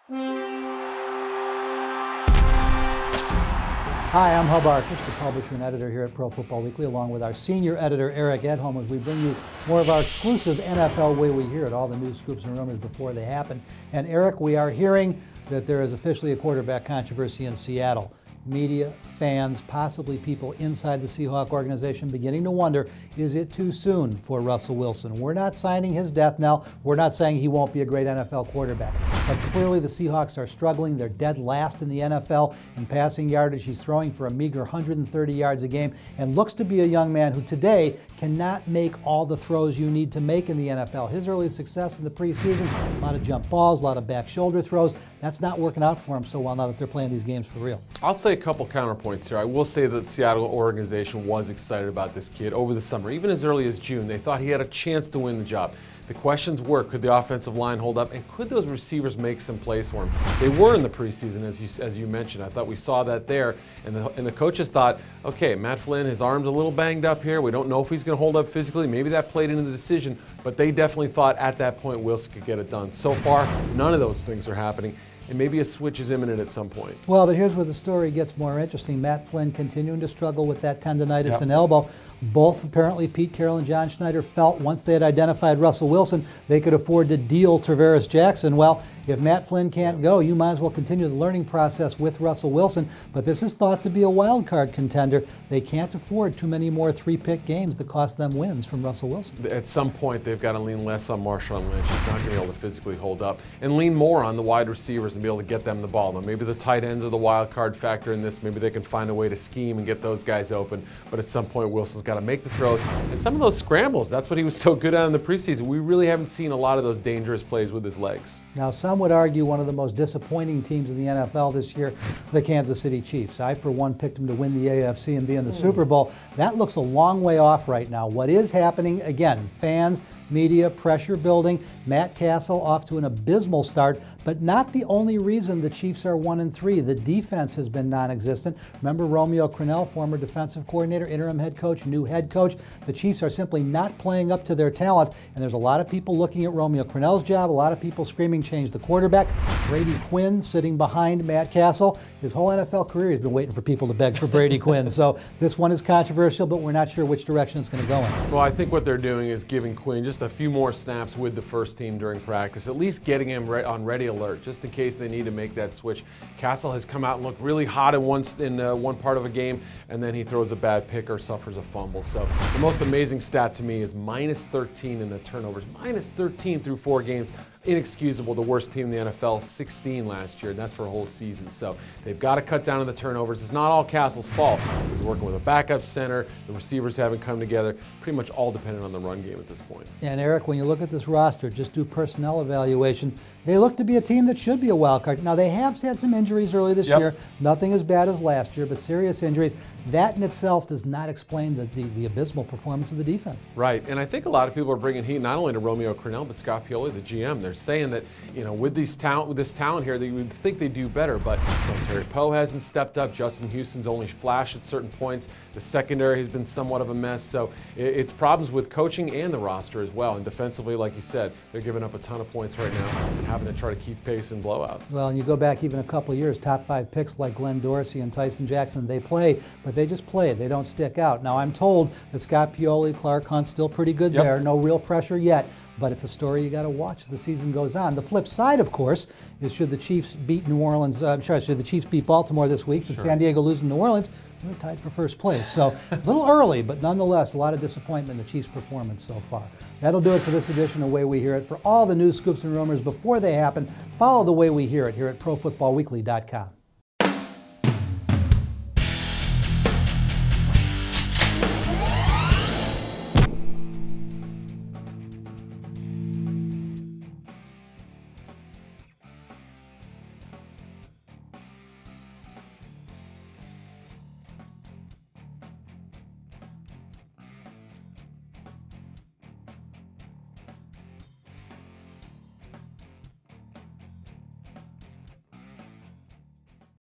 Hi, I'm Arkush, the publisher and editor here at Pro Football Weekly, along with our senior editor, Eric Edholm, as we bring you more of our exclusive NFL Way We Hear It, all the news, scoops, and rumors before they happen. And Eric, we are hearing that there is officially a quarterback controversy in Seattle. Media, fans, possibly people inside the Seahawks organization beginning to wonder, is it too soon for Russell Wilson? We're not signing his death knell. We're not saying he won't be a great NFL quarterback. But clearly the Seahawks are struggling. They're dead last in the NFL in passing yardage. He's throwing for a meager 130 yards a game and looks to be a young man who today cannot make all the throws you need to make in the NFL. His early success in the preseason, a lot of jump balls, a lot of back shoulder throws. That's not working out for him so well now that they're playing these games for real. I'll say a couple counterpoints here. I will say that the Seattle organization was excited about this kid over the summer. Even as early as June, they thought he had a chance to win the job. The questions were, could the offensive line hold up, and could those receivers make some plays for him? They were in the preseason, as you mentioned. I thought we saw that there, and the coaches thought, okay, Matt Flynn, his arm's a little banged up here. We don't know if he's going to hold up physically. Maybe that played into the decision, but they definitely thought at that point Wilson could get it done. So far, none of those things are happening. And maybe a switch is imminent at some point. Well, but here's where the story gets more interesting. Matt Flynn continuing to struggle with that tendonitis and elbow. Both apparently Pete Carroll and John Schneider felt once they had identified Russell Wilson, they could afford to deal Travaris Jackson. Well, if Matt Flynn can't go, you might as well continue the learning process with Russell Wilson. But this is thought to be a wild card contender. They can't afford too many more three-pick games that cost them wins from Russell Wilson. At some point, they've got to lean less on Marshawn Lynch. He's not going to be able to physically hold up, and lean more on the wide receivers and be able to get them the ball. Now, maybe the tight ends are the wild card factor in this. Maybe they can find a way to scheme and get those guys open. But at some point, Wilson's got to make the throws. And some of those scrambles, that's what he was so good at in the preseason. We really haven't seen a lot of those dangerous plays with his legs. Now, some would argue one of the most disappointing teams in the NFL this year, the Kansas City Chiefs. I, for one, picked them to win the AFC and be in the Super Bowl. That looks a long way off right now. What is happening, again, fans, media, pressure building, Matt Castle off to an abysmal start, but not the only reason the Chiefs are 1-3. The defense has been non-existent. Remember Romeo Crennel, former defensive coordinator, interim head coach, new head coach. The Chiefs are simply not playing up to their talent, and there's a lot of people looking at Romeo Crennel's job, a lot of people screaming change the quarterback. Brady Quinn sitting behind Matt Castle. His whole NFL career he's been waiting for people to beg for Brady Quinn. So this one is controversial, but we're not sure which direction it's going to go in. Well, I think what they're doing is giving Quinn just a few more snaps with the first team during practice, at least getting him on ready alert, just in case they need to make that switch. Castle has come out and looked really hot in one part of a game, and then he throws a bad pick or suffers a fumble. So the most amazing stat to me is -13 in the turnovers. -13 through 4 games. Inexcusable. The worst team in the NFL, 16 last year, and that's for a whole season. So they've got to cut down on the turnovers. It's not all Castle's fault. He's working with a backup center. The receivers haven't come together. Pretty much all dependent on the run game at this point. And Eric, when you look at this roster, just do personnel evaluation, they look to be a team that should be a wild card. Now, they have had some injuries early this year. Nothing as bad as last year, but serious injuries. That in itself does not explain the abysmal performance of the defense. Right, and I think a lot of people are bringing heat not only to Romeo Crennel, but Scott Pioli, the GM. They're saying that, you know, with this talent here, they would think they do better, but Terry Poe hasn't stepped up. Justin Houston's only flashed at certain points. The secondary has been somewhat of a mess, so it's problems with coaching and the roster as well. And defensively, like you said, they're giving up a ton of points right now and having to try to keep pace in blowouts. Well, and you go back even a couple of years, top 5 picks like Glenn Dorsey and Tyson Jackson, they play, but they just play. They don't stick out. Now, I'm told that Scott Pioli, Clark Hunt's still pretty good there. No real pressure yet. But it's a story you got to watch as the season goes on. The flip side, of course, is should the Chiefs beat New Orleans? Should the Chiefs beat Baltimore this week? Should San Diego lose in New Orleans? They're tied for first place. So a little early, but nonetheless, a lot of disappointment in the Chiefs' performance so far. That'll do it for this edition of Way We Hear It. For all the news, scoops, and rumors before they happen, follow the Way We Hear It here at ProFootballWeekly.com.